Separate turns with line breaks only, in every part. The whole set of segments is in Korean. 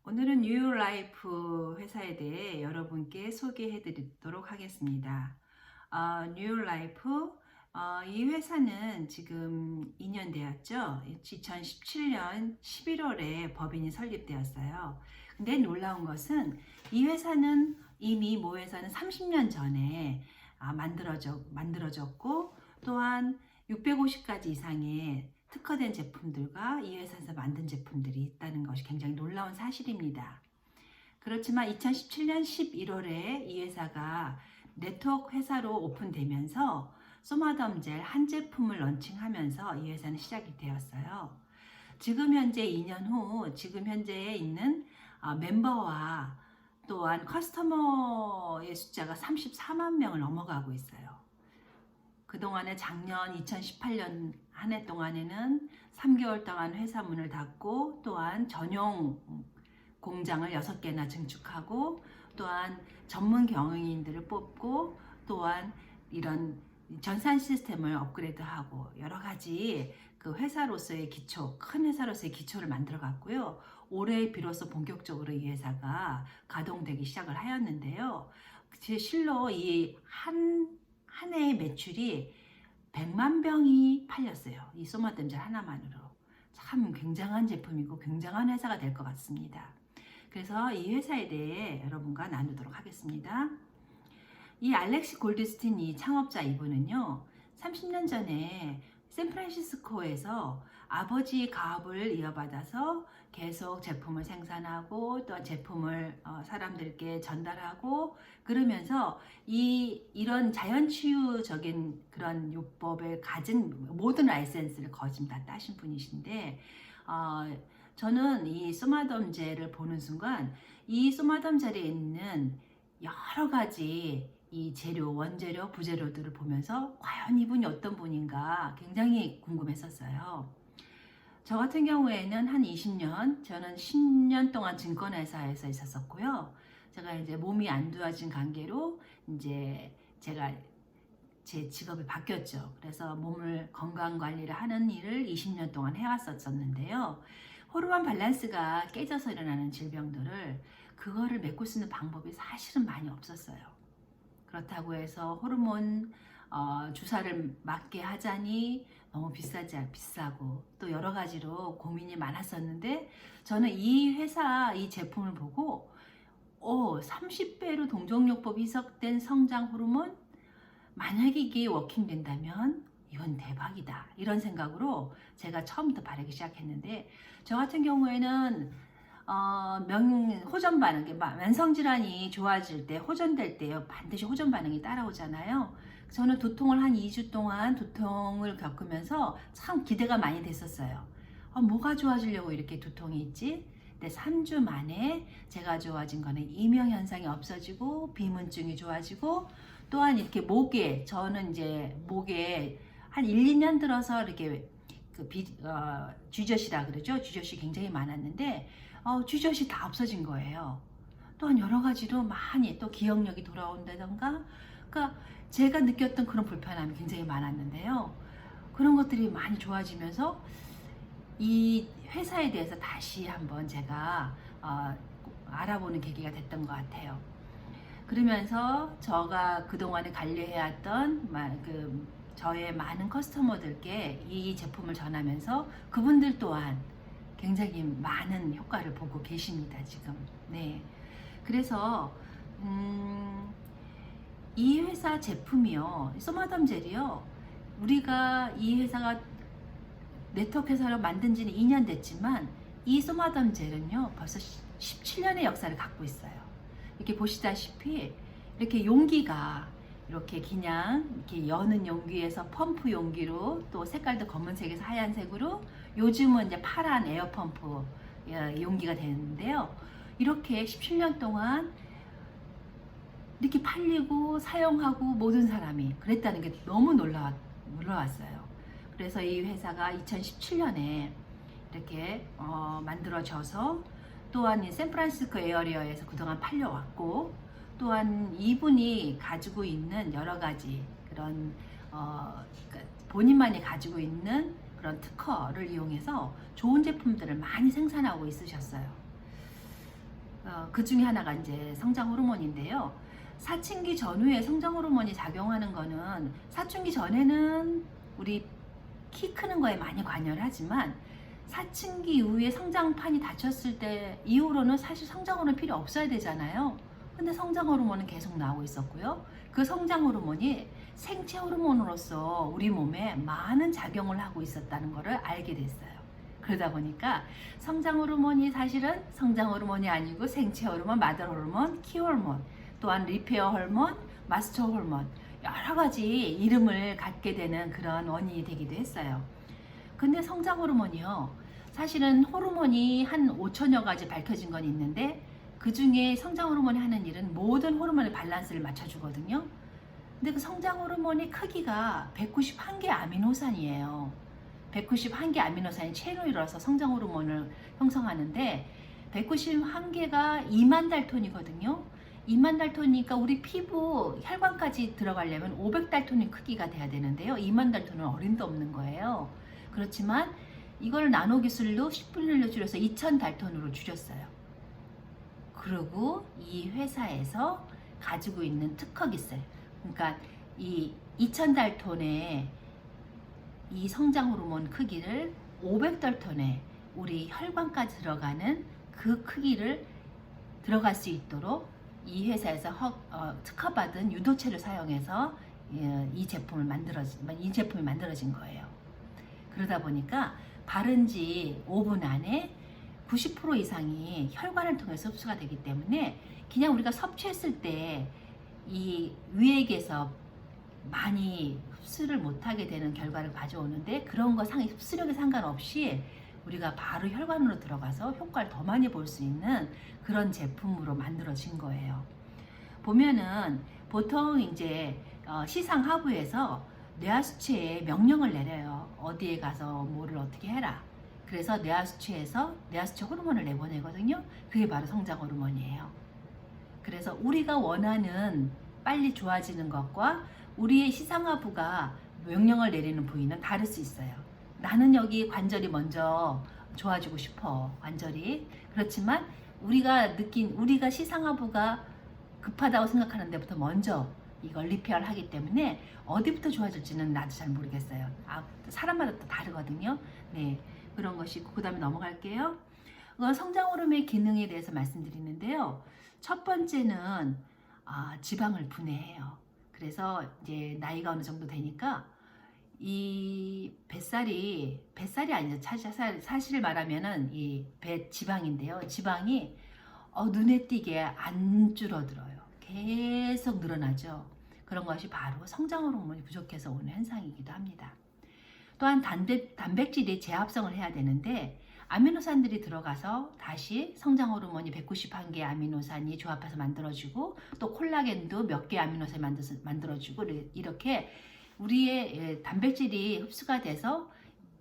오늘은 뉴라이프 회사에 대해 여러분께 소개해 드리도록 하겠습니다. 뉴라이프, 이 회사는 지금 2년 되었죠. 2017년 11월에 법인이 설립되었어요. 근데 놀라운 것은 이 회사는 이미 모 회사는 30년 전에 만들어졌고, 또한 650가지 이상의 특화된 제품들과 이 회사에서 만든 제품들이 있다는 것이 굉장히 놀라운 사실입니다. 그렇지만 2017년 11월에 이 회사가 네트워크 회사로 오픈되면서 소마덤젤 한 제품을 런칭하면서 이 회사는 시작이 되었어요. 지금 현재 2년 후 지금 현재에 있는 멤버와 또한 커스터머의 숫자가 34만 명을 넘어가고 있어요. 그동안에 작년 2018년 한 해 동안에는 3개월 동안 회사 문을 닫고, 또한 전용 공장을 6개나 증축하고, 또한 전문 경영인들을 뽑고, 또한 이런 전산 시스템을 업그레이드하고 여러 가지 그 회사로서의 기초, 큰 회사로서의 기초를 만들어 갔고요. 올해 비로소 본격적으로 이 회사가 가동되기 시작을 하였는데요. 실로 이 한 해의 매출이 100만 병이 팔렸어요. 이 소마덤젤 하나만으로. 참 굉장한 제품이고 굉장한 회사가 될 것 같습니다. 그래서 이 회사에 대해 여러분과 나누도록 하겠습니다. 이 알렉시 골드스틴 이 창업자 이분은요, 30년 전에 샌프란시스코에서 아버지 가업을 이어받아서 계속 제품을 생산하고, 또 제품을 사람들께 전달하고, 그러면서 이런 자연치유적인 그런 요법을 가진 모든 라이센스를 거진 다 따신 분이신데, 저는 이 소마덤젤을 보는 순간 이 소마덤젤에 있는 여러 가지 이 재료, 원재료, 부재료들을 보면서 과연 이분이 어떤 분인가 굉장히 궁금했었어요. 저 같은 경우에는 한 20년, 저는 10년 동안 증권회사에서 있었었고요. 제가 이제 몸이 안 좋아진 관계로 이제 제가 제 직업이 바뀌었죠. 그래서 몸을 건강 관리를 하는 일을 20년 동안 해왔었는데요. 호르몬 밸런스가 깨져서 일어나는 질병들을 그거를 메꿀 수 있는 방법이 사실은 많이 없었어요. 그렇다고 해서 호르몬 주사를 맞게 하자니 너무 비싸고 또 여러 가지로 고민이 많았었는데, 저는 이 회사 이 제품을 보고 30배로 동종요법이 희석된 성장 호르몬, 만약에 이게 워킹된다면 이건 대박이다, 이런 생각으로 제가 처음부터 바르기 시작했는데, 저 같은 경우에는 호전 반응, 만성질환이 좋아질 때, 호전될 때 반드시 호전 반응이 따라오잖아요. 저는 두통을 한 2주 동안 두통을 겪으면서 참 기대가 많이 됐었어요. 뭐가 좋아지려고 이렇게 두통이 있지? 근데 3주 만에 제가 좋아진 거는 이명 현상이 없어지고, 비문증이 좋아지고, 또한 이렇게 저는 이제 목에 한 1, 2년 들어서 이렇게 쥐젖이라 그러죠. 쥐젖이 굉장히 많았는데, 쥐젖이 다 없어진 거예요. 또한 여러 가지로 많이 또 기억력이 돌아온다던가, 그러니까 제가 느꼈던 그런 불편함이 굉장히 많았는데요. 그런 것들이 많이 좋아지면서 이 회사에 대해서 다시 한번 제가 알아보는 계기가 됐던 것 같아요. 그러면서 제가 그동안에 관리해왔던 저의 많은 커스터머들께 이 제품을 전하면서 그분들 또한 굉장히 많은 효과를 보고 계십니다, 지금. 네. 그래서 이 회사 제품이요, 소마덤젤이요, 우리가 이 회사가 네트워크 회사로 만든 지는 2년 됐지만 이 소마덤젤은요 벌써 17년의 역사를 갖고 있어요. 이렇게 보시다시피 이렇게 용기가 이렇게 그냥 이렇게 여는 용기에서 펌프 용기로, 또 색깔도 검은색에서 하얀색으로, 요즘은 이제 파란 에어펌프 용기가 되는데요. 이렇게 17년 동안 이렇게 팔리고 사용하고 모든 사람이 그랬다는 게 너무 놀라웠어요. 그래서 이 회사가 2017년에 이렇게 만들어져서, 또한 이 샌프란시스코 에어리어에서 그동안 팔려왔고, 또한 이분이 가지고 있는 여러 가지 그런 본인만이 가지고 있는 그런 특허를 이용해서 좋은 제품들을 많이 생산하고 있으셨어요. 그 중에 하나가 이제 성장 호르몬인데요. 사춘기 전후에 성장 호르몬이 작용하는 거는 사춘기 전에는 우리 키 크는 거에 많이 관여를 하지만 사춘기 이후에 성장판이 닫혔을 때 이후로는 사실 성장 호르몬 필요 없어야 되잖아요. 근데 성장 호르몬은 계속 나오고 있었고요. 그 성장 호르몬이 생체 호르몬으로서 우리 몸에 많은 작용을 하고 있었다는 것을 알게 됐어요. 그러다 보니까 성장 호르몬이 사실은 성장 호르몬이 아니고 생체 호르몬, 마더 호르몬, 키 호르몬, 또한 리페어 호르몬, 마스터 호르몬 여러 가지 이름을 갖게 되는 그런 원인이 되기도 했어요. 근데 성장 호르몬이요. 사실은 호르몬이 한 5천여 가지 밝혀진 건 있는데 그 중에 성장 호르몬이 하는 일은 모든 호르몬의 밸런스를 맞춰주거든요. 근데 그 성장 호르몬의 크기가 191개 아미노산이에요. 191개 아미노산이 채로 이루어서 성장 호르몬을 형성하는데 191개가 2만 달톤이거든요. 2만 달톤이니까 우리 피부 혈관까지 들어가려면 500달톤의 크기가 돼야 되는데요. 2만 달톤은 어림도 없는 거예요. 그렇지만 이걸 나노 기술로 10분의 1로 줄여서 2000달톤으로 줄였어요. 그리고 이 회사에서 가지고 있는 특허 기술, 그러니까 이 2000달톤의 이 성장 호르몬 크기를 500달톤의 우리 혈관까지 들어가는 그 크기를 들어갈 수 있도록 이 회사에서 특허받은 유도체를 사용해서 이 제품이 만들어진 거예요. 그러다 보니까 바른 지 5분 안에 90% 이상이 혈관을 통해서 흡수가 되기 때문에 그냥 우리가 섭취했을 때 이 위액에서 많이 흡수를 못하게 되는 결과를 가져오는데 그런 거 흡수력에 상관없이 우리가 바로 혈관으로 들어가서 효과를 더 많이 볼 수 있는 그런 제품으로 만들어진 거예요. 보면은 보통 이제 시상하부에서 뇌하수체에 명령을 내려요. 어디에 가서 뭐를 어떻게 해라. 그래서 뇌하수체에서 뇌하수체 호르몬을 내보내거든요. 그게 바로 성장 호르몬이에요. 그래서 우리가 원하는 빨리 좋아지는 것과 우리의 시상하부가 명령을 내리는 부위는 다를 수 있어요. 나는 여기 관절이 먼저 좋아지고 싶어. 관절이. 그렇지만 우리가 시상하부가 급하다고 생각하는 데부터 먼저 이걸 리페어를 하기 때문에 어디부터 좋아질지는 나도 잘 모르겠어요. 사람마다 또 다르거든요. 네, 그런 것이 있고 그 다음에 넘어갈게요. 성장 호르몬의 기능에 대해서 말씀드리는데요. 첫 번째는 지방을 분해해요. 그래서 이제 나이가 어느 정도 되니까 이 뱃살이 아니죠. 사실 말하면은 이 배 지방인데요. 지방이 눈에 띄게 안 줄어들어요. 계속 늘어나죠. 그런 것이 바로 성장 호르몬이 부족해서 오는 현상이기도 합니다. 또한 단백질이 재합성을 해야 되는데 아미노산들이 들어가서 다시 성장 호르몬이 191개 아미노산이 조합해서 만들어주고 또 콜라겐도 몇 개 아미노산이 만들어주고 이렇게 우리의 단백질이 흡수가 돼서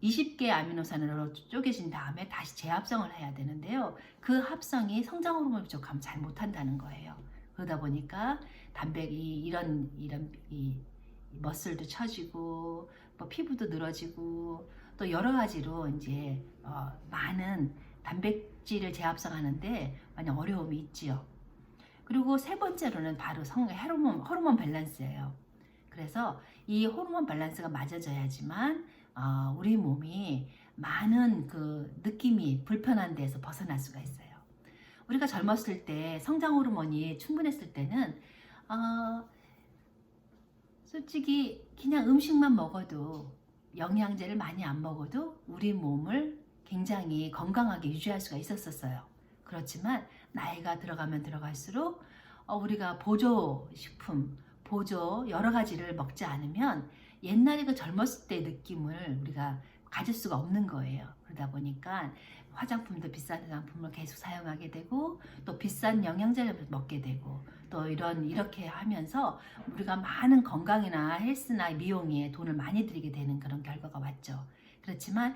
20개 아미노산으로 쪼개진 다음에 다시 재합성을 해야 되는데요. 그 합성이 성장 호르몬이 부족하면 잘 못한다는 거예요. 그러다 보니까 이런 머슬도 처지고 뭐 피부도 늘어지고 또 여러 가지로 이제 많은 단백질을 재합성하는데 많이 어려움이 있지요. 그리고 세 번째로는 바로 호르몬 밸런스예요. 그래서 이 호르몬 밸런스가 맞아져야지만 우리 몸이 많은 그 느낌이 불편한 데서 벗어날 수가 있어요. 우리가 젊었을 때 성장 호르몬이 충분했을 때는 솔직히 그냥 음식만 먹어도 영양제를 많이 안 먹어도 우리 몸을 굉장히 건강하게 유지할 수가 있었어요. 그렇지만 나이가 들어가면 들어갈수록 우리가 보조식품, 여러 가지를 먹지 않으면 옛날에 그 젊었을 때 느낌을 우리가 가질 수가 없는 거예요. 그러다 보니까 화장품도 비싼 화장품을 계속 사용하게 되고 또 비싼 영양제를 먹게 되고 또 이렇게 하면서 우리가 많은 건강이나 헬스나 미용에 돈을 많이 들이게 되는 그런 결과가 왔죠. 그렇지만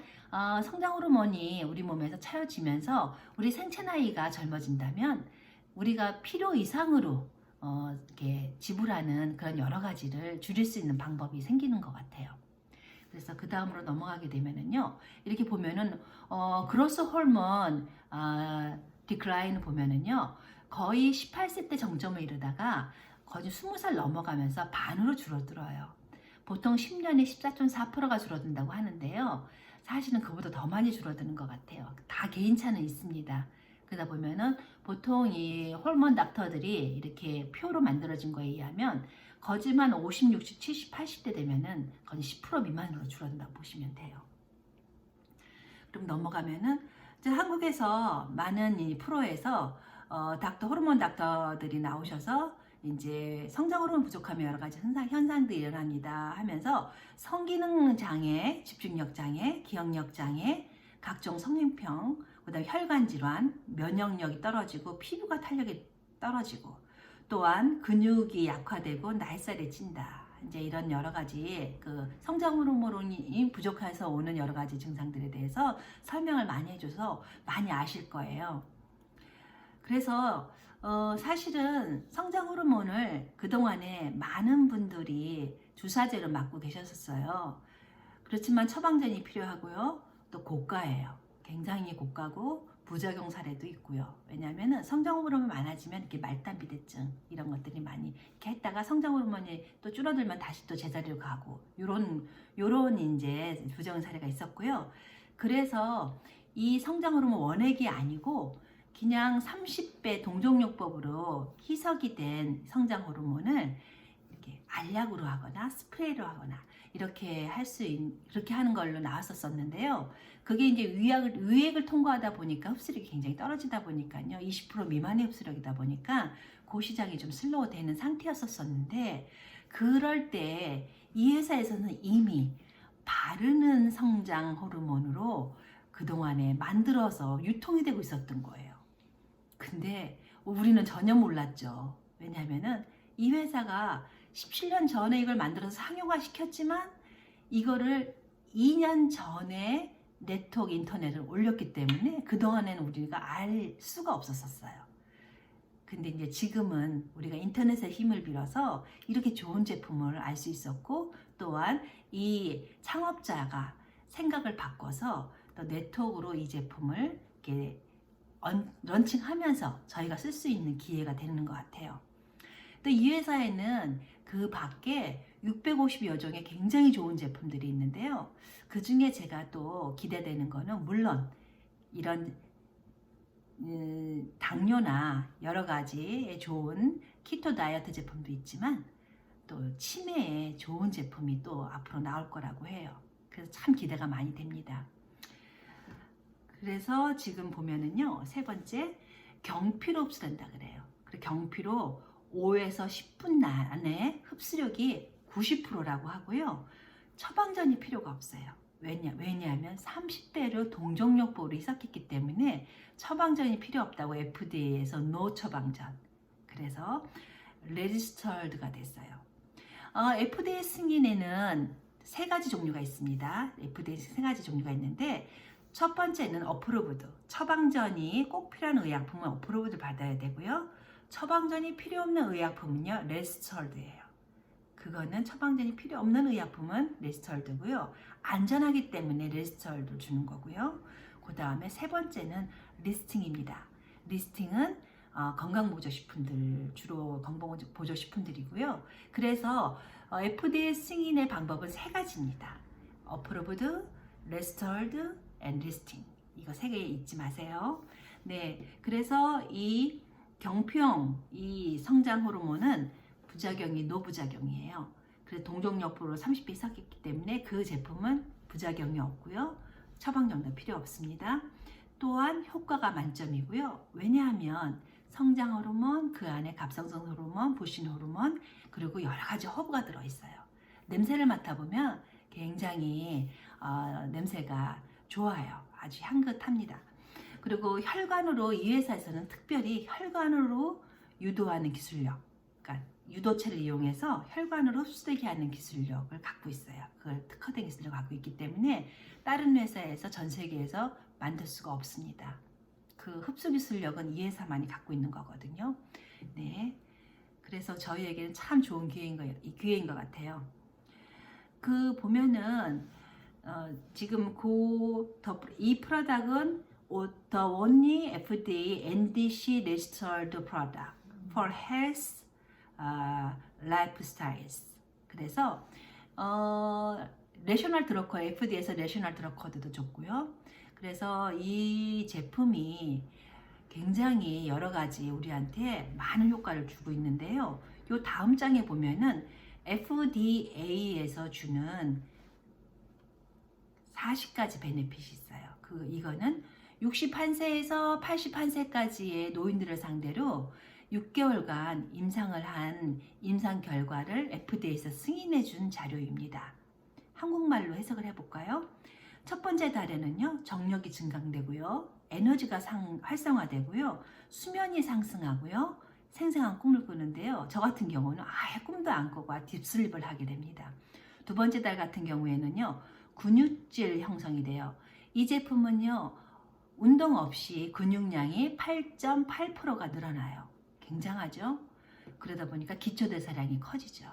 성장 호르몬이 우리 몸에서 차여지면서 우리 생체 나이가 젊어진다면 우리가 필요 이상으로 이렇게 지불하는 그런 여러 가지를 줄일 수 있는 방법이 생기는 것 같아요. 그래서 그 다음으로 넘어가게 되면은요, 이렇게 보면은 그로스 호르몬 디클라인 보면은요, 거의 18세 때 정점을 이루다가 거의 20살 넘어가면서 반으로 줄어들어요. 보통 10년에 14.4%가 줄어든다고 하는데요. 사실은 그보다 더 많이 줄어드는 것 같아요. 다 개인차는 있습니다. 그러다 보면은 보통 이 호르몬 닥터들이 이렇게 표로 만들어진 거에 의하면 거짓만 50, 60, 70, 80대 되면은 거의 10% 미만으로 줄어든다고 보시면 돼요. 그럼 넘어가면은 이제 한국에서 많은 이 프로에서 호르몬 닥터들이 나오셔서 이제 성장 호르몬 부족하면 여러 가지 현상들이 일어납니다 하면서 성기능 장애, 집중력 장애, 기억력 장애, 각종 성인병, 그다음에 혈관 질환, 면역력이 떨어지고 피부가 탄력이 떨어지고 또한 근육이 약화되고 날살이 찐다. 이제 이런 여러 가지 그 성장 호르몬이 부족해서 오는 여러 가지 증상들에 대해서 설명을 많이 해줘서 많이 아실 거예요. 그래서 사실은 성장 호르몬을 그동안에 많은 분들이 주사제로 맞고 계셨었어요. 그렇지만 처방전이 필요하고요. 또 고가예요. 굉장히 고가고 부작용 사례도 있고요. 왜냐하면 성장 호르몬이 많아지면 이렇게 말단 비대증 이런 것들이 많이 이렇게 했다가 성장 호르몬이 또 줄어들면 다시 또 제자리로 가고 요런 이제 부작용 사례가 있었고요. 그래서 이 성장 호르몬 원액이 아니고 그냥 30배 동종요법으로 희석이 된 성장 호르몬을 이렇게 알약으로 하거나 스프레이로 하거나 이렇게 이렇게 하는 걸로 나왔었는데요. 그게 이제 위액을 통과하다 보니까 흡수력이 굉장히 떨어지다 보니까요. 20% 미만의 흡수력이다 보니까 그 시장이 좀 슬로우 되는 상태였었는데, 그럴 때 이 회사에서는 이미 바르는 성장 호르몬으로 그동안에 만들어서 유통이 되고 있었던 거예요. 근데 우리는 전혀 몰랐죠. 왜냐하면은 이 회사가 17년 전에 이걸 만들어서 상용화 시켰지만 이거를 2년 전에 네트워크 인터넷을 올렸기 때문에 그동안에는 우리가 알 수가 없었어요. 근데 이제 지금은 우리가 인터넷의 힘을 빌어서 이렇게 좋은 제품을 알 수 있었고, 또한 이 창업자가 생각을 바꿔서 또 네트워크로 이 제품을 이렇게 런칭하면서 저희가 쓸 수 있는 기회가 되는 것 같아요. 또 이 회사에는 그 밖에 650여 종의 굉장히 좋은 제품들이 있는데요. 그 중에 제가 또 기대되는 거는 물론 이런 당뇨나 여러 가지 좋은 키토 다이어트 제품도 있지만 또 치매에 좋은 제품이 또 앞으로 나올 거라고 해요. 그래서 참 기대가 많이 됩니다. 그래서 지금 보면은요, 세 번째, 경피로 흡수된다 그래요. 그리고 경피로 5에서 10분 안에 흡수력이 90%라고 하고요. 처방전이 필요가 없어요. 왜냐하면 30배로 동종요법으로 희석했기 때문에 처방전이 필요 없다고 FDA에서 노 처방전. 그래서 레지스터드가 됐어요. FDA 승인에는 세 가지 종류가 있습니다. FDA 세 가지 종류가 있는데, 첫 번째는 어프로브드. 처방전이 꼭 필요한 의약품은 어프로브드 받아야 되고요. 처방전이 필요 없는 의약품은요, 레지스터드예요. 그거는 처방전이 필요 없는 의약품은 레지스터드고요. 안전하기 때문에 레지스터드를 주는 거고요. 그 다음에 세 번째는 리스팅입니다. 리스팅은 건강보조식품들, 주로 건강보조식품들이고요. 그래서 FDA 승인의 방법은 세 가지입니다. 어프로브드, 레지스터드, 앤 리스팅. 이거 세 개 잊지 마세요. 네, 그래서 이 경피용 이 성장 호르몬은 부작용이 노부작용이에요. 그래서 동종요법으로 30배 희석했기 때문에 그 제품은 부작용이 없고요. 처방전도 필요 없습니다. 또한 효과가 만점이고요. 왜냐하면 성장 호르몬, 그 안에 갑상선 호르몬, 부신 호르몬, 그리고 여러 가지 허브가 들어있어요. 냄새를 맡아보면 굉장히 냄새가 좋아요. 아주 향긋합니다. 그리고 혈관으로, 이 회사에서는 특별히 혈관으로 유도하는 기술력, 그러니까 유도체를 이용해서 혈관으로 흡수되게 하는 기술력을 갖고 있어요. 그걸 특화된 기술을 갖고 있기 때문에 다른 회사에서 전 세계에서 만들 수가 없습니다. 그 흡수 기술력은 이 회사만이 갖고 있는 거거든요. 네, 그래서 저희에게는 참 좋은 기회인 것 같아요. 그 보면은 지금 이 프로덕트는 the only FDA NDC registered product for health lifestyles. 그래서 내셔널 드럭 코드, FDA에서 내셔널 드럭 코드도 줬고요. 그래서 이 제품이 굉장히 여러 가지 우리한테 많은 효과를 주고 있는데요. 요 다음 장에 보면은 FDA에서 주는 40가지 베네핏이 있어요. 이거는 61세에서 81세까지의 노인들을 상대로 6개월간 임상을 한 임상 결과를 FDA에서 승인해 준 자료입니다. 한국말로 해석을 해볼까요? 첫 번째 달에는요, 정력이 증강되고요, 에너지가 활성화되고요, 수면이 상승하고요, 생생한 꿈을 꾸는데요. 저 같은 경우는 아예 꿈도 안 꾸고 딥슬립을 하게 됩니다. 두 번째 달 같은 경우에는요, 근육질 형성이 돼요. 이 제품은요, 운동 없이 근육량이 8.8%가 늘어나요. 굉장하죠? 그러다 보니까 기초대사량이 커지죠.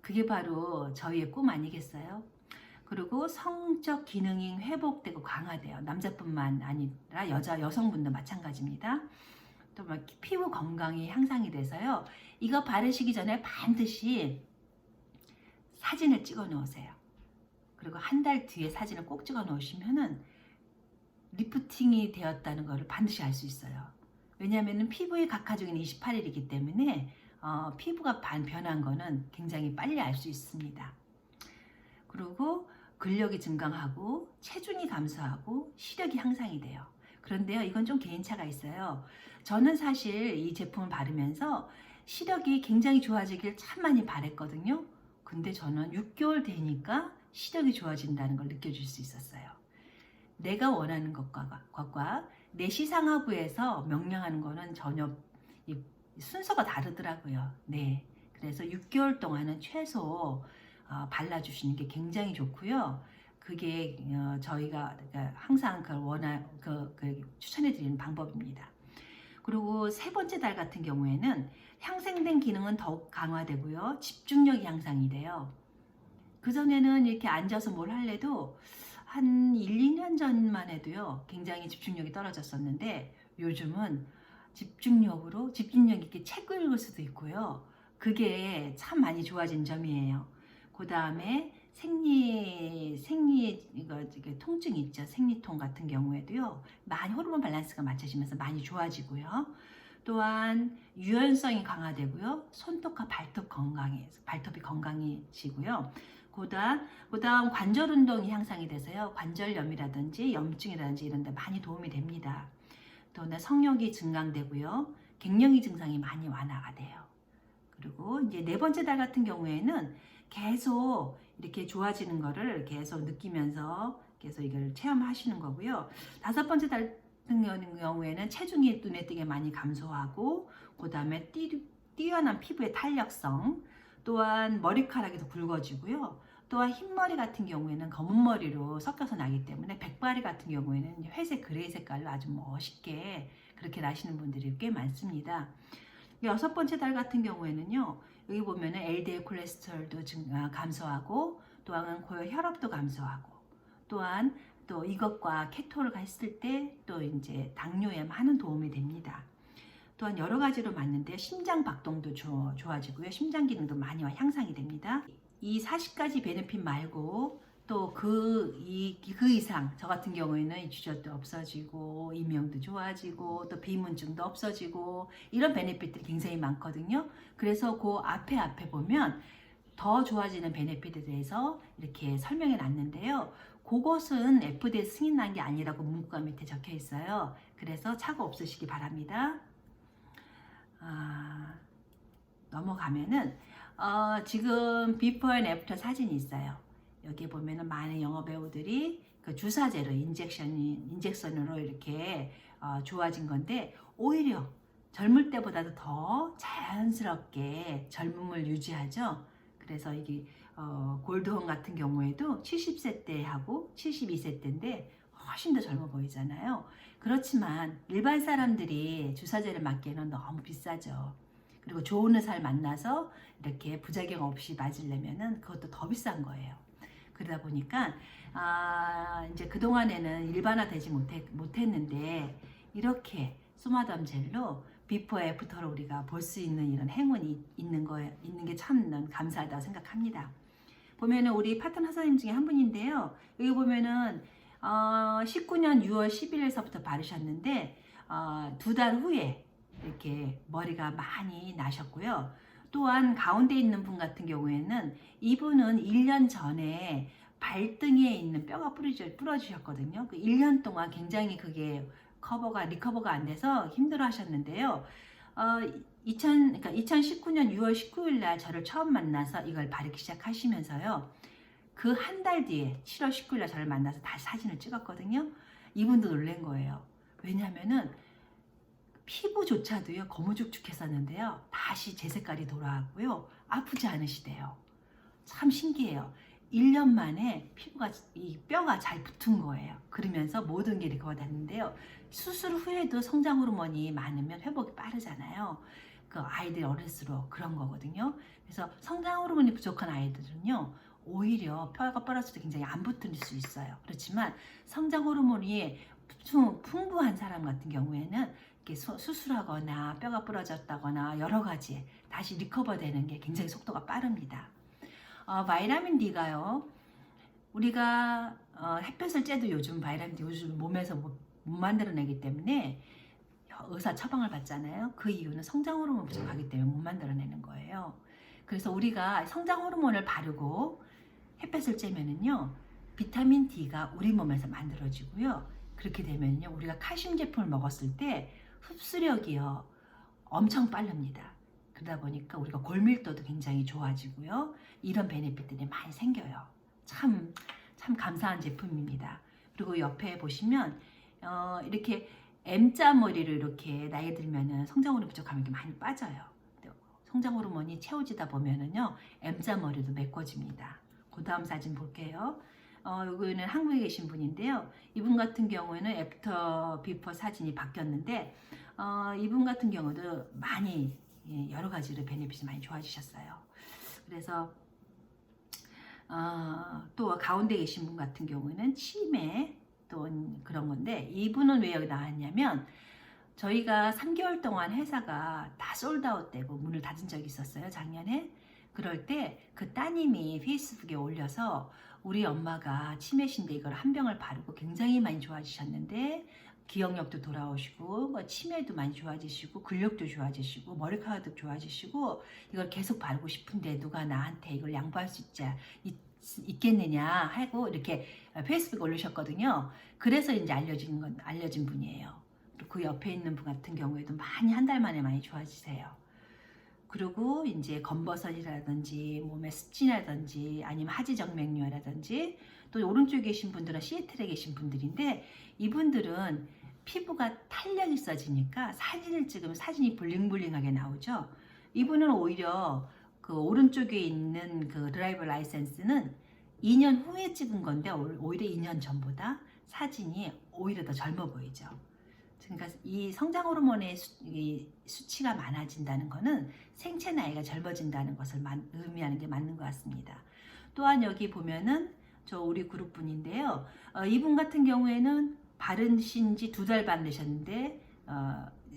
그게 바로 저희의 꿈 아니겠어요? 그리고 성적 기능이 회복되고 강화돼요. 남자뿐만 아니라 여성분도 마찬가지입니다. 또 막 피부 건강이 향상이 돼서요. 이거 바르시기 전에 반드시 사진을 찍어 놓으세요. 그리고 한 달 뒤에 사진을 꼭 찍어 놓으시면은 리프팅이 되었다는 것을 반드시 알 수 있어요. 왜냐하면 피부의 각하주기는 28일이기 때문에 피부가 변한 거는 굉장히 빨리 알 수 있습니다. 그리고 근력이 증강하고 체중이 감소하고 시력이 향상이 돼요. 그런데요, 이건 좀 개인차가 있어요. 저는 사실 이 제품을 바르면서 시력이 굉장히 좋아지길 참 많이 바랬거든요. 근데 저는 6개월 되니까 시력이 좋아진다는 걸 느껴질 수 있었어요. 내가 원하는 것과 내 시상하부에서 명령하는 거는 전혀 순서가 다르더라고요. 네, 그래서 6개월 동안은 최소 발라주시는 게 굉장히 좋고요. 그게 저희가 항상 추천해드리는 방법입니다. 그리고 세 번째 달 같은 경우에는 향상된 기능은 더욱 강화되고요. 집중력이 향상이 돼요. 그전에는 이렇게 앉아서 뭘 할래도 한 1, 2년 전만 해도요, 굉장히 집중력이 떨어졌었는데 요즘은 집중력 있게 책을 읽을 수도 있고요. 그게 참 많이 좋아진 점이에요. 그 다음에 통증 있죠. 생리통 같은 경우에도요, 많이 호르몬 밸런스가 맞춰지면서 많이 좋아지고요. 또한 유연성이 강화되고요. 손톱과 발톱이 건강해지고요. 그다음 관절 운동이 향상이 돼서요. 관절염이라든지 염증이라든지 이런 데 많이 도움이 됩니다. 또 성욕이 증강되고요. 갱년기 증상이 많이 완화가 돼요. 그리고 이제 네 번째 달 같은 경우에는 계속 이렇게 좋아지는 거를 계속 느끼면서 계속 이걸 체험하시는 거고요. 다섯 번째 달 같은 경우에는 체중이 눈에 띄게 많이 감소하고, 그 다음에 뛰어난 피부의 탄력성, 또한 머리카락이 더 굵어지고요. 또한 흰머리 같은 경우에는 검은 머리로 섞여서 나기 때문에 백발이 같은 경우에는 회색 그레이 색깔로 아주 멋있게 그렇게 나시는 분들이 꽤 많습니다. 여섯 번째 달 같은 경우에는요, 여기 보면은 LDL 콜레스테롤도 감소하고, 또한 혈압도 감소하고, 또한 또 이것과 케토를 했을 때 또 이제 당뇨에 많은 도움이 됩니다. 또한 여러 가지로 맞는데 심장 박동도 좋아지고요. 심장 기능도 많이 향상이 됩니다. 이 40가지 베네핏 말고 또 그 이상, 저 같은 경우에는 주저도 없어지고, 이명도 좋아지고, 또 비문증도 없어지고, 이런 베네핏들이 굉장히 많거든요. 그래서 그 앞에 보면 더 좋아지는 베네핏에 대해서 이렇게 설명해 놨는데요. 그것은 FDA 승인난 게 아니라고 문구가 밑에 적혀 있어요. 그래서 착오 없으시기 바랍니다. 넘어가면은 지금 비포 앤 애프터 사진이 있어요. 여기 보면은 많은 영화 배우들이 그 주사제로 인젝션으로 이렇게 좋아진 건데, 오히려 젊을 때보다도 더 자연스럽게 젊음을 유지하죠. 그래서 이게 골드홈 같은 경우에도 70세 때하고 72세 때인데 훨씬 더 젊어 보이잖아요. 그렇지만 일반 사람들이 주사제를 맞기에는 너무 비싸죠. 그리고 좋은 의사를 만나서 이렇게 부작용 없이 맞으려면은 그것도 더 비싼 거예요. 그러다 보니까 이제 그동안에는 일반화되지 못했는데 이렇게 소마덤 젤로 비포 애프터로 우리가 볼 수 있는 이런 행운이 있는 게 참 감사하다고 생각합니다. 보면은 우리 파트너 사장님 중에 한 분인데요. 여기 보면은 19년 6월 10일에서부터 바르셨는데 2달 후에 이렇게 머리가 많이 나셨고요. 또한 가운데 있는 분 같은 경우에는 이분은 1년 전에 발등에 있는 뼈가 부러지셨거든요. 그 1년 동안 굉장히 그게 리커버가 안 돼서 힘들어 하셨는데요. 그러니까 2019년 6월 19일 날 저를 처음 만나서 이걸 바르기 시작하시면서요. 그 한 달 뒤에 7월 19일 날 저를 만나서 다시 사진을 찍었거든요. 이분도 놀란 거예요. 왜냐면은 피부조차도요 거무죽죽했었는데요. 다시 제 색깔이 돌아왔고요. 아프지 않으시대요. 참 신기해요. 1년 만에 이 뼈가 잘 붙은 거예요. 그러면서 모든 게 리커버 됐는데요. 수술 후에도 성장 호르몬이 많으면 회복이 빠르잖아요. 그 아이들이 어릴수록 그런 거거든요. 그래서 성장 호르몬이 부족한 아이들은요, 오히려 뼈가 부러질 때 굉장히 안 붙을 수 있어요. 그렇지만 성장 호르몬이 풍부한 사람 같은 경우에는 이렇게 수술하거나 뼈가 부러졌다거나 여러 가지 다시 리커버 되는 게 굉장히 속도가 빠릅니다. 바이타민 D가요. 우리가 햇볕을 쬐도 요즘 바이타민 D 요즘 몸에서 못 만들어내기 때문에 의사 처방을 받잖아요. 그 이유는 성장 호르몬 부족하기 때문에 못 만들어내는 거예요. 그래서 우리가 성장 호르몬을 바르고 햇볕을 쬐면은요, 비타민 D가 우리 몸에서 만들어지고요. 그렇게 되면요, 우리가 칼슘 제품을 먹었을 때 흡수력이요 엄청 빠릅니다. 그러다 보니까 우리가 골밀도도 굉장히 좋아지고요. 이런 베네핏들이 많이 생겨요. 참 감사한 제품입니다. 그리고 옆에 보시면 이렇게 M자 머리를 이렇게 나이 들면은 성장 호르몬 부족하면 이렇게 많이 빠져요. 성장 호르몬이 채워지다 보면은요 M자 머리도 메꿔집니다. 그 다음 사진 볼게요. 여기는 한국에 계신 분인데요. 이분 같은 경우에는 애프터 비포 사진이 바뀌었는데 이분 같은 경우도 많이 여러 가지로 베네핏이 많이 좋아지셨어요. 그래서 또 가운데 계신 분 같은 경우에는 치매 또 그런 건데, 이분은 왜 여기 나왔냐면 저희가 3개월 동안 회사가 다 솔드아웃 되고 문을 닫은 적이 있었어요, 작년에. 그럴 때 그 따님이 페이스북에 올려서 우리 엄마가 치매신데 이걸 한 병을 바르고 굉장히 많이 좋아지셨는데 기억력도 돌아오시고 치매도 많이 좋아지시고 근력도 좋아지시고 머리카락도 좋아지시고 이걸 계속 바르고 싶은데 누가 나한테 이걸 양보할 수 있겠느냐 하고 이렇게 페이스북에 올리셨거든요. 그래서 이제 알려진 분이에요. 그 옆에 있는 분 같은 경우에도 많이 한 달 만에 많이 좋아지세요. 그리고 이제 검버섯이라든지 몸의 습진이라든지 아니면 하지정맥류라든지 또 오른쪽에 계신 분들은 시애틀에 계신 분들인데, 이분들은 피부가 탄력이 있어지니까 사진을 찍으면 사진이 블링블링하게 나오죠. 이분은 오히려 그 오른쪽에 있는 그 드라이버 라이센스는 2년 후에 찍은 건데 오히려 2년 전보다 사진이 오히려 더 젊어 보이죠. 그러니까 이 성장 호르몬의 수치가 많아진다는 것은 생체 나이가 젊어진다는 것을 의미하는 게 맞는 것 같습니다. 또한 여기 보면은 저 우리 그룹 분인데요. 이분 같은 경우에는 바르신 지 2달 반 되셨는데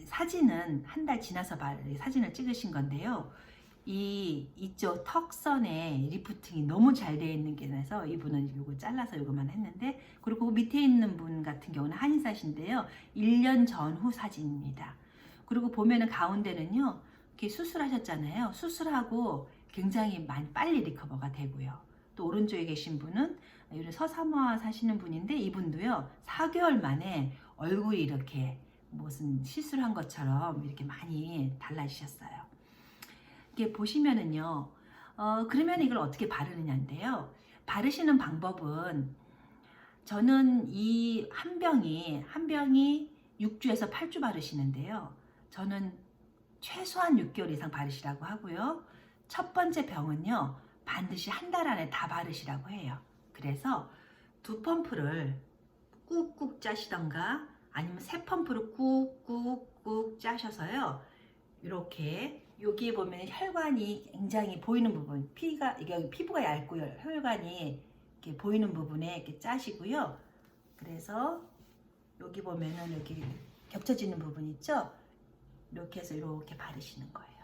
사진은 한 달 지나서 사진을 찍으신 건데요. 이쪽 턱선에 리프팅이 너무 잘 되어 있는 게 나서 이분은 이거 잘라서 이거만 했는데, 그리고 그 밑에 있는 분 같은 경우는 한의사신데요. 1년 전후 사진입니다. 그리고 보면은 가운데는요, 이렇게 수술하셨잖아요. 수술하고 굉장히 빨리 리커버가 되고요. 또 오른쪽에 계신 분은 서사무아 사시는 분인데 이분도요, 4개월 만에 얼굴이 이렇게 무슨 시술한 것처럼 이렇게 많이 달라지셨어요. 이렇게 보시면은요, 그러면 이걸 어떻게 바르느냐인데요. 바르시는 방법은 저는 이 한 병이 6주에서 8주 바르시는데요. 저는 최소한 6개월 이상 바르시라고 하고요. 첫 번째 병은요, 반드시 한 달 안에 다 바르시라고 해요. 그래서 2펌프를 꾹꾹 짜시던가 아니면 3펌프를 꾹꾹꾹 짜셔서요. 이렇게 여기에 보면 혈관이 굉장히 보이는 부분, 이게 피부가 얇고요. 혈관이 이렇게 보이는 부분에 이렇게 짜시고요. 그래서 여기 보면은 여기 겹쳐지는 부분 있죠? 이렇게 해서 이렇게 바르시는 거예요.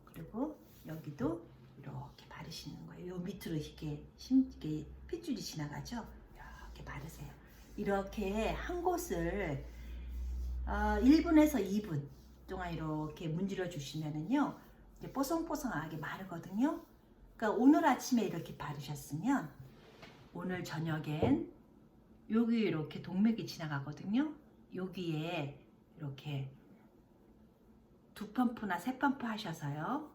그리고 여기도 이렇게 바르시는 거예요. 요 밑으로 이렇게 핏줄이 지나가죠? 이렇게 바르세요. 이렇게 한 곳을 1분에서 2분 동안 이렇게 문질러 주시면은요, 이제 뽀송뽀송하게 마르거든요. 그러니까 오늘 아침에 이렇게 바르셨으면 오늘 저녁엔 여기 이렇게 동맥이 지나가거든요. 여기에 이렇게 2펌프나 3펌프 하셔서요,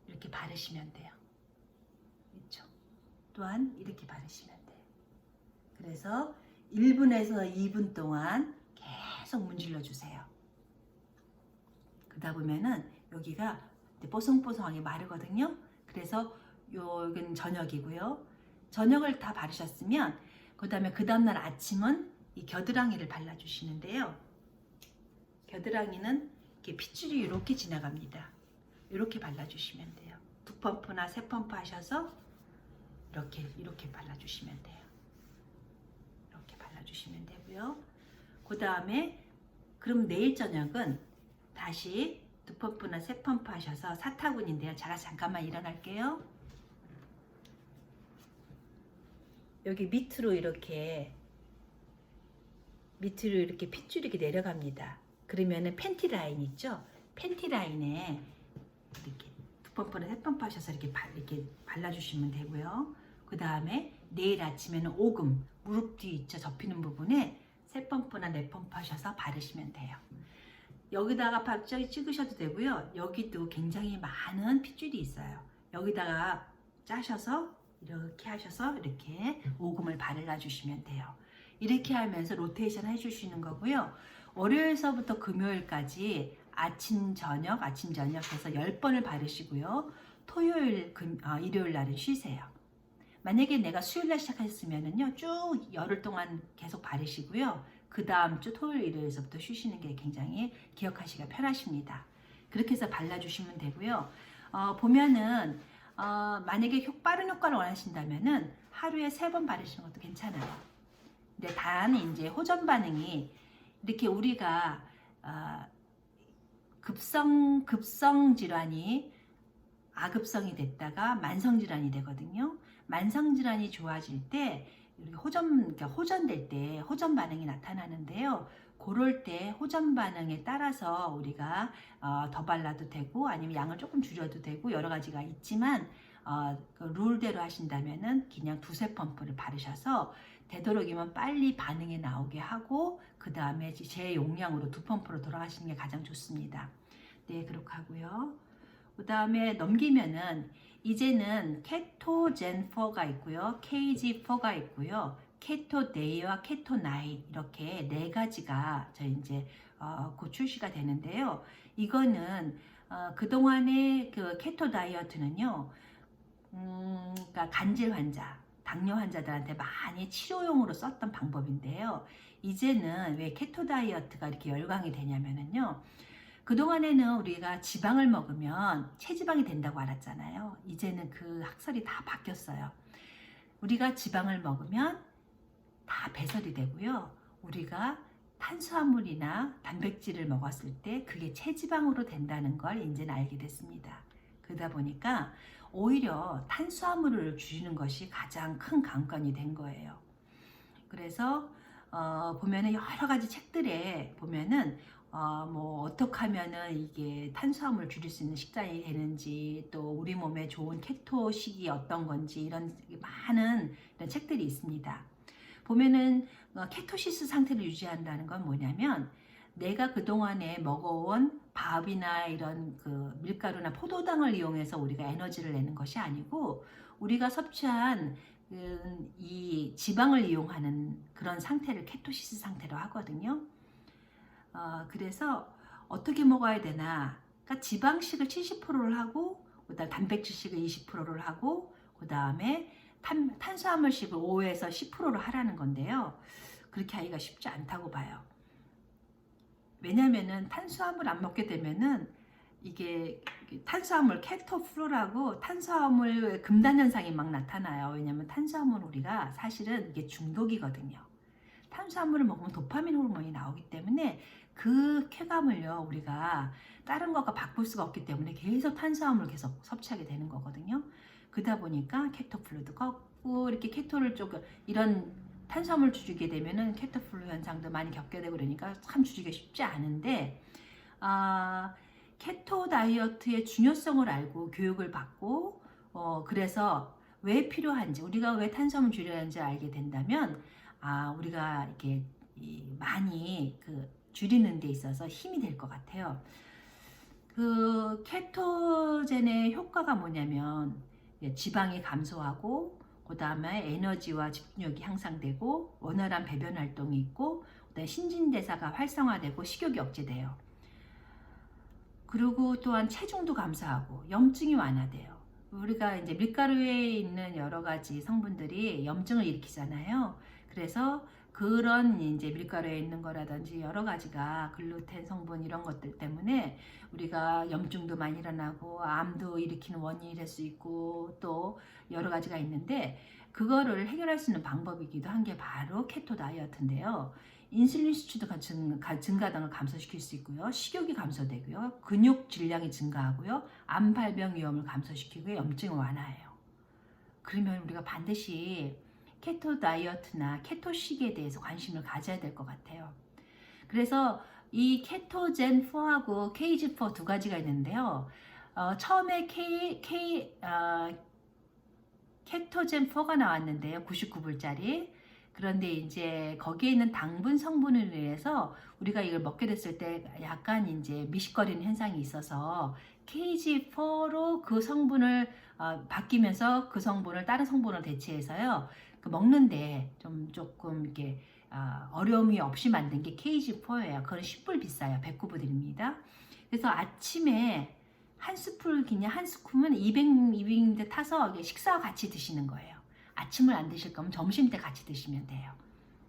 이렇게 바르시면 돼요. 그렇죠? 또한 이렇게 바르시면 돼요. 그래서 1분에서 2분 동안 계속 문질러 주세요. 그러다 보면은 여기가 뽀송뽀송하게 마르거든요. 그래서 여기는 저녁이고요. 저녁을 다 바르셨으면 그 다음날 아침은 이 겨드랑이를 발라주시는데요. 겨드랑이는 이렇게 핏줄이 이렇게 지나갑니다. 이렇게 발라주시면 돼요. 2펌프나 3펌프 하셔서 이렇게 발라주시면 돼요. 이렇게 발라주시면 되고요. 그 다음에 그럼 내일 저녁은 다시 2펌프나 3펌프 하셔서 사타구니인데요. 제가 잠깐만 일어날게요. 여기 밑으로 이렇게 핏줄이 이렇게 내려갑니다. 그러면은 팬티 라인 있죠? 팬티 라인에 이렇게 2펌프나 3펌프 하셔서 이렇게 발라주시면 되고요. 그 다음에 내일 아침에는 오금, 무릎 뒤 있죠? 접히는 부분에 3펌프나 4펌프 하셔서 바르시면 돼요. 여기다가 갑자기 찍으셔도 되고요. 여기도 굉장히 많은 핏줄이 있어요. 여기다가 짜셔서 이렇게 하셔서 이렇게 오금을 발라주시면 돼요. 이렇게 하면서 로테이션 해주시는 거고요. 월요일서부터 금요일까지 아침 저녁 해서 10번을 바르시고요. 토요일, 일요일 날은 쉬세요. 만약에 내가 수요일날 시작했으면은요, 쭉 열흘 동안 계속 바르시고요. 그 다음 주 토요일, 일요일서부터 쉬시는 게 굉장히 기억하시기가 편하십니다. 그렇게 해서 발라주시면 되고요. 보면은 만약에 빠른 효과를 원하신다면은 하루에 3번 바르시는 것도 괜찮아요. 근데 단 이제 호전 반응이 이렇게 우리가 급성 질환이 아급성이 됐다가 만성 질환이 되거든요. 만성 질환이 좋아질 때 호전될 때 호전 반응이 나타나는데요. 그럴 때 호전 반응에 따라서 우리가 더 발라도 되고 아니면 양을 조금 줄여도 되고 여러 가지가 있지만 그 룰대로 하신다면은 그냥 2-3펌프를 바르셔서 되도록이면 빨리 반응이 나오게 하고 그 다음에 제 용량으로 2펌프로 돌아가시는 게 가장 좋습니다. 네, 그렇게 하고요. 그 다음에 넘기면은 이제는 케토젠 4가 있고요. KG4가 있고요. 케토데이와 케토나이 이렇게 4가지가 이제 곧 출시가 되는데요. 이거는 그동안의 그 케토 다이어트는요. 그러니까 간질 환자, 당뇨 환자들한테 많이 치료용으로 썼던 방법인데요. 이제는 왜 케토 다이어트가 이렇게 열광이 되냐면요. 그동안에는 우리가 지방을 먹으면 체지방이 된다고 알았잖아요. 이제는 그 학설이 다 바뀌었어요. 우리가 지방을 먹으면 다 배설이 되고요. 우리가 탄수화물이나 단백질을 먹었을 때 그게 체지방으로 된다는 걸 이제는 알게 됐습니다. 그러다 보니까 오히려 탄수화물을 줄이는 것이 가장 큰 관건이 된 거예요. 그래서 보면은 여러 가지 책들에 보면은 뭐 어떻게 하면은 이게 탄수화물 줄일 수 있는 식단이 되는지 또 우리 몸에 좋은 케토식이 어떤 건지 이런 많은 이런 책들이 있습니다. 보면은 케토시스 상태를 유지한다는 건 뭐냐면 내가 그동안에 먹어온 밥이나 이런 그 밀가루나 포도당을 이용해서 우리가 에너지를 내는 것이 아니고 우리가 섭취한 이 지방을 이용하는 그런 상태를 케토시스 상태로 하거든요. 그래서 어떻게 먹어야 되나? 그러니까 지방식을 70%를 하고 그다음 단백질식을 20%를 하고 그 다음에 탄수화물식을 5에서 10%를 하라는 건데요. 그렇게 하기가 쉽지 않다고 봐요. 왜냐면은 탄수화물 안 먹게 되면은 이게 탄수화물 케토플로라고 탄수화물 금단 현상이 막 나타나요. 왜냐면 탄수화물 우리가 사실은 이게 중독이거든요. 탄수화물을 먹으면 도파민 호르몬이 나오기 때문에 그 쾌감을요 우리가 다른 것과 바꿀 수가 없기 때문에 계속 탄수화물을 계속 섭취하게 되는 거거든요. 그러다 보니까 케토플로도 걷고 이렇게 케토를 조금 이런 탄수화물 줄이게 되면은 케토플로 현상도 많이 겪게 되고 그러니까 참 줄이기 쉽지 않은데 케토 다이어트의 중요성을 알고 교육을 받고 그래서 왜 필요한지 우리가 왜 탄수화물 줄여야 하는지 알게 된다면 우리가 이렇게 많이 줄이는 데 있어서 힘이 될 것 같아요. 그 케토젠의 효과가 뭐냐면 지방이 감소하고 그 다음에 에너지와 집중력이 향상되고 원활한 배변 활동이 있고 그다음에 신진대사가 활성화되고 식욕이 억제돼요. 그리고 또한 체중도 감소하고 염증이 완화돼요. 우리가 이제 밀가루에 있는 여러 가지 성분들이 염증을 일으키잖아요. 그래서 그런 이제 밀가루에 있는 거라든지 여러 가지가 글루텐 성분 이런 것들 때문에 우리가 염증도 많이 일어나고 암도 일으키는 원인이 될 수 있고 또 여러 가지가 있는데 그거를 해결할 수 있는 방법이기도 한 게 바로 케토 다이어트인데요. 인슐린 수치도 증가 등을 감소시킬 수 있고요. 식욕이 감소되고요. 근육 질량이 증가하고요. 암 발병 위험을 감소시키고 염증을 완화해요. 그러면 우리가 반드시 케토 다이어트나 케토식에 대해서 관심을 가져야 될 것 같아요. 그래서 이 케토젠 4하고 KG4 두 가지가 있는데요. 처음에 케토젠 4가 나왔는데요. 99불짜리. 그런데 이제 거기에 있는 당분 성분을 위해서 우리가 이걸 먹게 됐을 때 약간 이제 미식거리는 현상이 있어서 KG4로 그 성분을 바뀌면서 그 성분을 다른 성분으로 대체해서요. 먹는데 조금 이렇게 어려움이 없이 만든 게 KG4예요. 그건 10불 비싸요. 109불입니다. 그래서 아침에 한 스푼 그냥 한 스푼은 200ml 타서 식사와 같이 드시는 거예요. 아침을 안 드실 거면 점심 때 같이 드시면 돼요.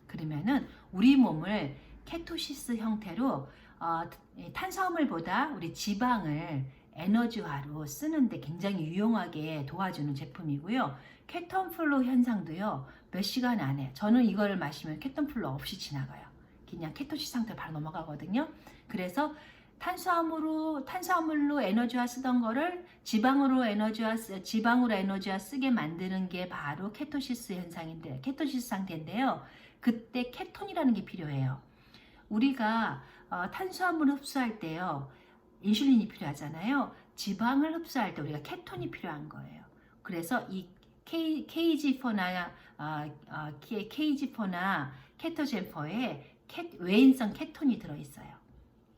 그러면은 우리 몸을 케토시스 형태로 탄수화물보다 우리 지방을 에너지화로 쓰는데 굉장히 유용하게 도와주는 제품이고요. 케톤플로 현상도요. 몇 시간 안에 저는 이거를 마시면 케톤플로 없이 지나가요. 그냥 케토시스 상태로 바로 넘어가거든요. 그래서 탄수화물로 에너지화 쓰던 거를 지방으로 에너지화 쓰게 만드는 게 바로 케토시스 현상인데 케토시스 상태인데요. 그때 케톤이라는 게 필요해요. 우리가 탄수화물을 흡수할 때요. 인슐린이 필요하잖아요. 지방을 흡수할 때 우리가 케톤이 필요한 거예요. 그래서 이 KG4나 케토젠4에 외인성 케톤이 들어있어요.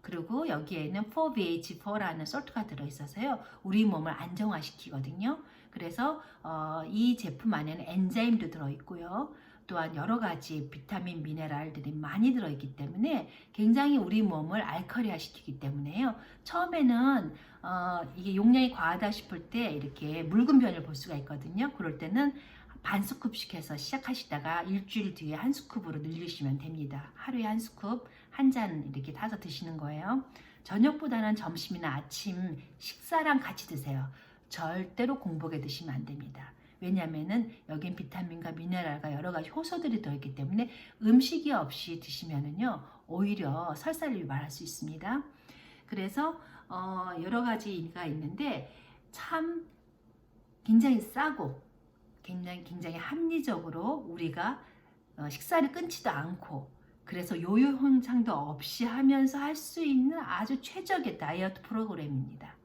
그리고 여기에는 4BH4라는 솔트가 들어있어서요. 우리 몸을 안정화시키거든요. 그래서 이 제품 안에는 엔자임도 들어있고요. 또한 여러 가지 비타민, 미네랄들이 많이 들어있기 때문에 굉장히 우리 몸을 알칼리화 시키기 때문에요. 처음에는 이게 용량이 과하다 싶을 때 이렇게 묽은 변을 볼 수가 있거든요. 그럴 때는 반 스쿱씩 해서 시작하시다가 일주일 뒤에 한 스쿱으로 늘리시면 됩니다. 하루에 한 스쿱, 한 잔 이렇게 타서 드시는 거예요. 저녁보다는 점심이나 아침 식사랑 같이 드세요. 절대로 공복에 드시면 안 됩니다. 왜냐면은 여긴 비타민과 미네랄과 여러 가지 효소들이 들어있기 때문에 음식이 없이 드시면은요 오히려 설사를 유발할 수 있습니다. 그래서 여러 가지가 있는데 참 굉장히 싸고 굉장히 합리적으로 우리가 식사를 끊지도 않고 그래서 요요 현상도 없이 하면서 할 수 있는 아주 최적의 다이어트 프로그램입니다.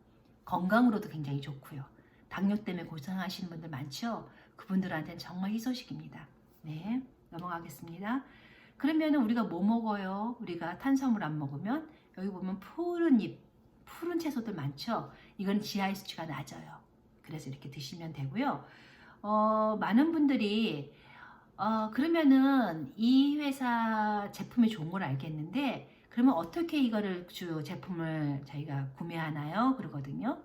건강으로도 굉장히 좋고요. 당뇨 때문에 고생하시는 분들 많죠? 그분들한테는 정말 희소식입니다. 네, 넘어가겠습니다. 그러면 우리가 뭐 먹어요? 우리가 탄수화물 안 먹으면 여기 보면 푸른 채소들 많죠? 이건 GI 수치가 낮아요. 그래서 이렇게 드시면 되고요. 많은 분들이 그러면은 이 회사 제품이 좋은 걸 알겠는데 그러면 어떻게 이거를 제품을 저희가 구매하나요? 그러거든요.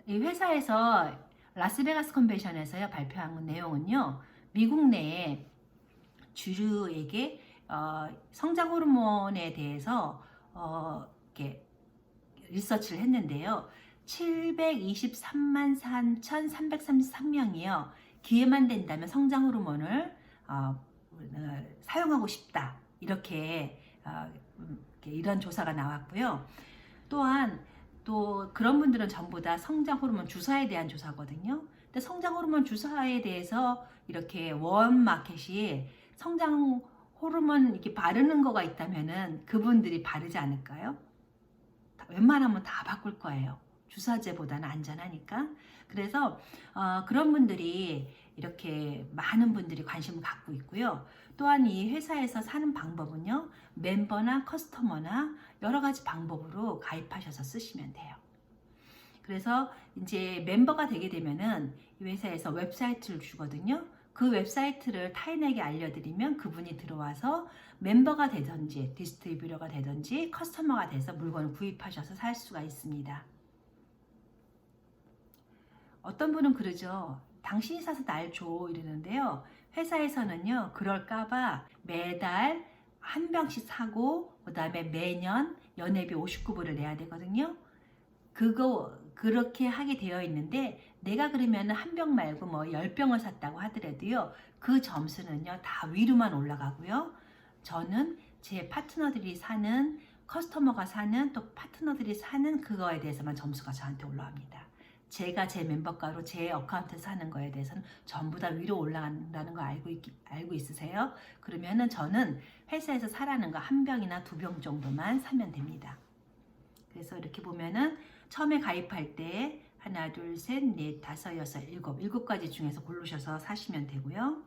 이 회사에서 라스베가스 컨벤션에서 발표한 내용은요. 미국 내에 주류에게 성장 호르몬에 대해서 이렇게 리서치를 했는데요. 723만 4,333명이요. 기회만 된다면 성장 호르몬을 사용하고 싶다. 이렇게 이런 조사가 나왔고요. 또한 또 그런 분들은 전부 다 성장 호르몬 주사에 대한 조사거든요. 근데 성장 호르몬 주사에 대해서 이렇게 원마켓이 성장 호르몬 이렇게 바르는 거가 있다면은 그분들이 바르지 않을까요? 웬만하면 다 바꿀 거예요. 주사제보다는 안전하니까. 그래서 그런 분들이 이렇게 많은 분들이 관심을 갖고 있고요. 또한 이 회사에서 사는 방법은요, 멤버나 커스터머나 여러 가지 방법으로 가입하셔서 쓰시면 돼요. 그래서 이제 멤버가 되게 되면은 이 회사에서 웹사이트를 주거든요. 그 웹사이트를 타인에게 알려드리면 그분이 들어와서 멤버가 되든지 디스트리뷰터가 되든지 커스터머가 돼서 물건을 구입하셔서 살 수가 있습니다. 어떤 분은 그러죠. 당신이 사서 날 줘 이러는데요. 회사에서는요, 그럴까봐 매달 한 병씩 사고 그 다음에 매년 연회비 59불을 내야 되거든요. 그렇게 하게 되어 있는데, 내가 그러면 한 병 말고 뭐 10병을 샀다고 하더라도요, 그 점수는요 다 위로만 올라가고요. 저는 제 파트너들이 사는, 커스터머가 사는, 또 파트너들이 사는 그거에 대해서만 점수가 저한테 올라갑니다. 제가 제 멤버가로 제 어카운트에서 사는 거에 대해서는 전부 다 위로 올라간다는 거 알고 있으세요? 그러면은 저는 회사에서 사라는 거 한 병이나 2병 정도만 사면 됩니다. 그래서 이렇게 보면은 처음에 가입할 때 하나, 둘, 셋, 넷, 다섯, 여섯, 일곱 가지 중에서 고르셔서 사시면 되고요.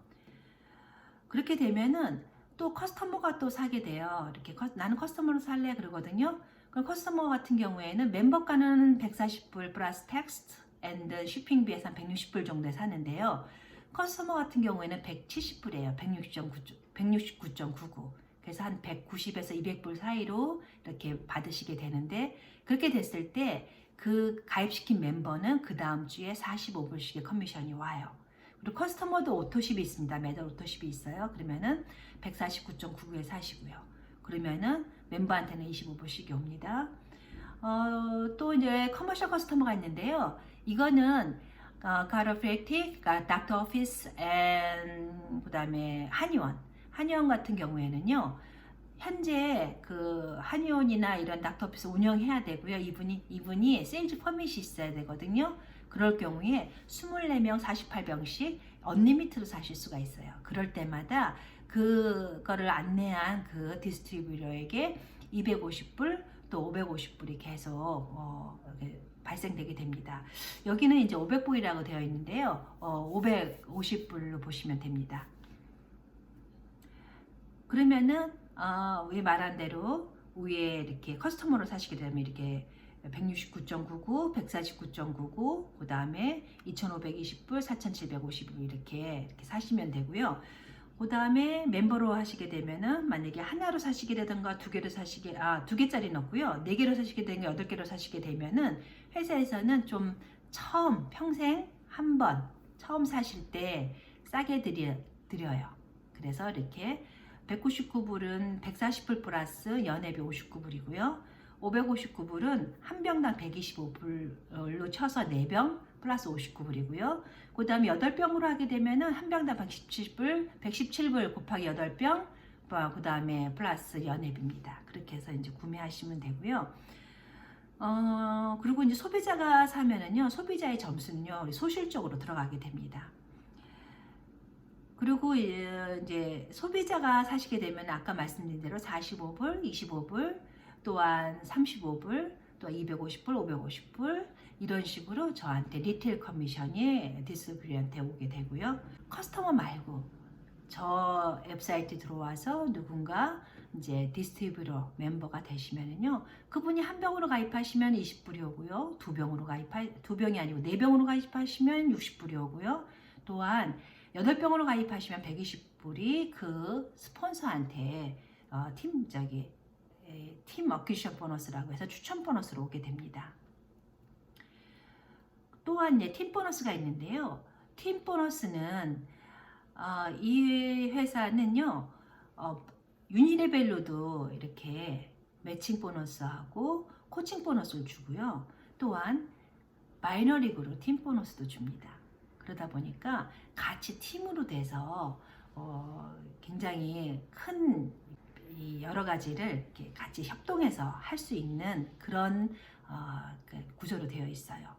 그렇게 되면은 또 커스터머가 또 사게 돼요. 이렇게 나는 커스터머로 살래 그러거든요. 그럼 커스터머 같은 경우에는 멤버가는 140불 플러스 텍스트 앤드 쇼핑비에서 한 160불 정도에 사는데요. 커스터머 같은 경우에는 170불이에요. 169.99. 그래서 한 190에서 200불 사이로 이렇게 받으시게 되는데, 그렇게 됐을 때 그 가입시킨 멤버는 그 다음 주에 45불씩의 커미션이 와요. 그리고 커스터머도 오토십이 있습니다. 매달 오토십이 있어요. 그러면은 149.99에 사시고요. 그러면은 멤버한테는 25불씩이 옵니다. 또 이제 커머셜 커스터머가 있는데요. 이거는 카로프랙틱, 닥터 오피스, 그 다음에 한의원 같은 경우에는요, 현재 그 한의원이나 이런 닥터 오피스 운영해야 되고요. 이분이 세일즈 퍼밋이 있어야 되거든요. 그럴 경우에 24명 48병씩 언리미트로 사실 수가 있어요. 그럴 때마다 그거를 안내한 그 디스트리뷰터에게 250불 또 550불이 계속 발생되게 됩니다. 여기는 이제 500불이라고 되어 있는데요. 550불로 보시면 됩니다. 그러면은 위에 말한 대로 위에 이렇게 커스터머로 사시게 되면 이렇게 169.99, 149.99, 그 다음에 2,520불, 4,750불 이렇게 사시면 되고요. 그 다음에 멤버로 하시게 되면은 만약에 하나로 사시게 되든가 두 개짜리 넣고요. 4개로 사시게 되든가 8개로 사시게 되면은 회사에서는 좀 평생 한 번 처음 사실 때 싸게 드려요. 그래서 이렇게 199불은 140불 플러스 연회비 59불이고요. 559불은 한 병당 125불로 쳐서 4병 플러스 59불이고요. 그 다음에 8병으로 하게 되면은 한 병당 117불 곱하기 8병, 그 다음에 플러스 연회비입니다. 그렇게 해서 이제 구매하시면 되고요. 그리고 이제 소비자가 사면은요, 소비자의 점수는요, 소실적으로 들어가게 됩니다. 그리고 이제 소비자가 사시게 되면 아까 말씀드린 대로 45불, 25불, 또한 35불, 또 250불, 550불 이런 식으로 저한테 리테일 커미션이 디스트리뷰터한테 오게 되고요. 커스터머 말고 저 웹사이트 들어와서 누군가 이제 디스트리뷰터 멤버가 되시면은요, 그분이 한 병으로 가입하시면 20불이 오고요. 두 병이 아니고 4병으로 가입하시면 60불이 오고요. 또한 8병으로 가입하시면 120불이 그 스폰서한테 팀 어퀴션 보너스라고 해서 추천 보너스로 오게 됩니다. 또한 팀 보너스가 있는데요. 팀 보너스는 이 회사는요, 유니레벨로도 이렇게 매칭 보너스하고 코칭 보너스를 주고요. 또한 마이너리그로 팀 보너스도 줍니다. 그러다 보니까 같이 팀으로 돼서 굉장히 큰 여러 가지를 이렇게 같이 협동해서 할 수 있는 그런 그 구조로 되어 있어요.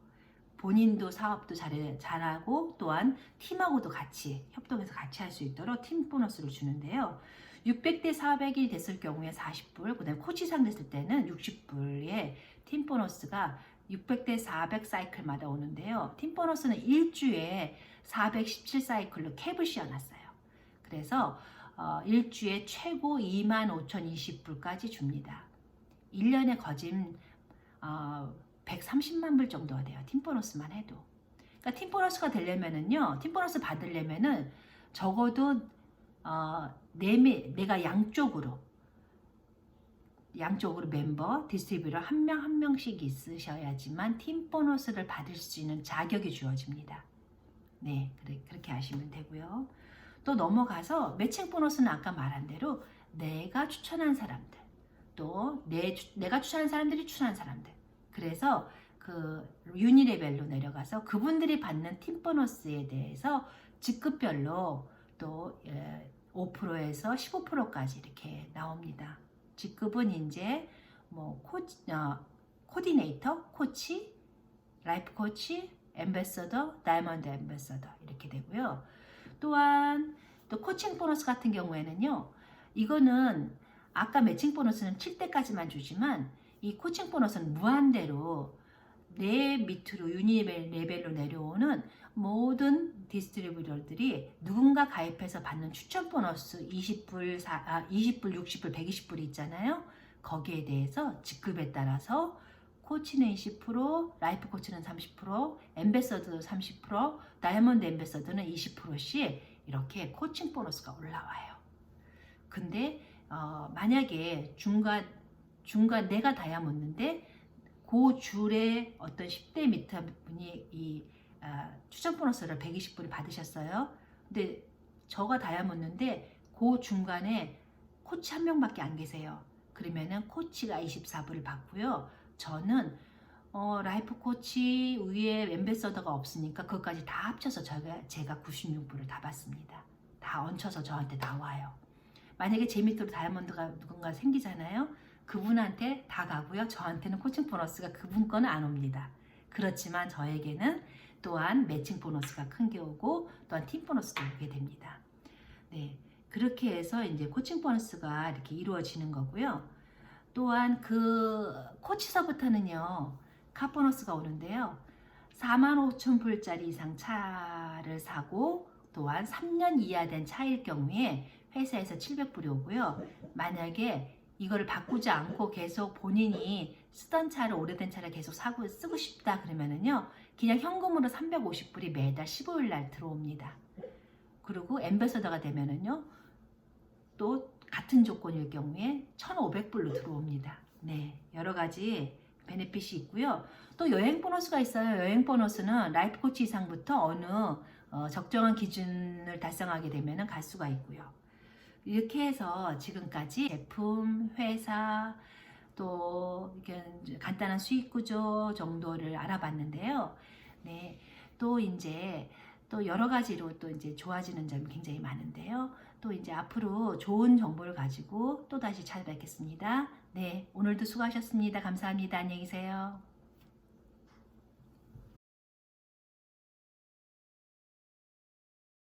본인도 사업도 잘하고 또한 팀하고도 같이 협동해서 같이 할 수 있도록 팀 보너스를 주는데요. 600대 400이 됐을 경우에 40불, 그 다음에 코치상 됐을 때는 60불의 팀 보너스가 600대 400 사이클마다 오는데요. 팀 보너스는 일주에 417 사이클로 캡을 씌워놨어요. 그래서 일주에 최고 25,020불까지 줍니다. 1년에 거진 130만 불 정도가 돼요. 팀 보너스만 해도. 그러니까 팀 보너스가 되려면은요, 팀 보너스 받으려면은 적어도 내가 양쪽으로 멤버, 디스트리뷰터 한 명 한 명씩 있으셔야지만 팀 보너스를 받을 수 있는 자격이 주어집니다. 네, 그렇게 하시면 되고요. 또 넘어가서 매칭 보너스는 아까 말한 대로 내가 추천한 사람들, 또 내가 추천한 사람들이 추천한 사람들. 그래서 그 유니 레벨로 내려가서 그분들이 받는 팀 보너스에 대해서 직급별로 또 5%에서 15%까지 이렇게 나옵니다. 직급은 이제 뭐 코디네이터, 코치, 라이프 코치, 앰베서더, 다이아몬드 앰베서더 이렇게 되고요. 또한 또 코칭 보너스 같은 경우에는요. 이거는 아까 매칭 보너스는 7대까지만 주지만 이 코칭 보너스는 무한대로 내 밑으로 유니 레벨로 내려오는 모든 디스트리뷰터들이 누군가 가입해서 받는 추천 보너스 20불, 60불, 120불이 있잖아요. 거기에 대해서 직급에 따라서 코치는 20%, 라이프 코치는 30%, 앰베서더도 30%, 다이아몬드 앰베서더는 20%씩 이렇게 코칭 보너스가 올라와요. 근데 만약에 중간 내가 다이아몬드인데 그 줄에 어떤 10대 밑에 분이 이 추천 보너스를 120불을 받으셨어요. 근데 저가 다이아몬드인데 그 중간에 코치 한 명밖에 안 계세요. 그러면은 코치가 24불을 받고요. 저는 라이프 코치 위에 앰베서더가 없으니까 그것까지 다 합쳐서 제가 96불을 다 받습니다. 다 얹혀서 저한테 나와요. 만약에 제 밑으로 다이아몬드가 누군가 생기잖아요. 그분한테 다 가고요. 저한테는 코칭 보너스가 그분 거는 안 옵니다. 그렇지만 저에게는 또한 매칭 보너스가 큰 게 오고 또한 팀 보너스도 오게 됩니다. 네, 그렇게 해서 이제 코칭 보너스가 이렇게 이루어지는 거고요. 또한 그 코치서부터는요. 카 보너스가 오는데요. 45,000불짜리 이상 차를 사고 또한 3년 이하 된 차일 경우에 회사에서 700불이 오고요. 만약에 이거를 바꾸지 않고 계속 본인이 쓰던 차를 오래된 차를 계속 쓰고 싶다 그러면은요. 그냥 현금으로 350불이 매달 15일 날 들어옵니다. 그리고 앰베서더가 되면은요. 또 같은 조건일 경우에 1,500불로 들어옵니다. 네, 여러 가지 베네핏이 있고요. 또 여행 보너스가 있어요. 여행 보너스는 라이프 코치 이상부터 어느 적정한 기준을 달성하게 되면 갈 수가 있고요. 이렇게 해서 지금까지 제품, 회사, 또 간단한 수익 구조 정도를 알아봤는데요. 네, 또 이제 또 여러 가지로 또 이제 좋아지는 점이 굉장히 많은데요. 또 이제 앞으로 좋은 정보를 가지고 또 다시 찾아뵙겠습니다. 네, 오늘도 수고하셨습니다. 감사합니다. 안녕히 계세요.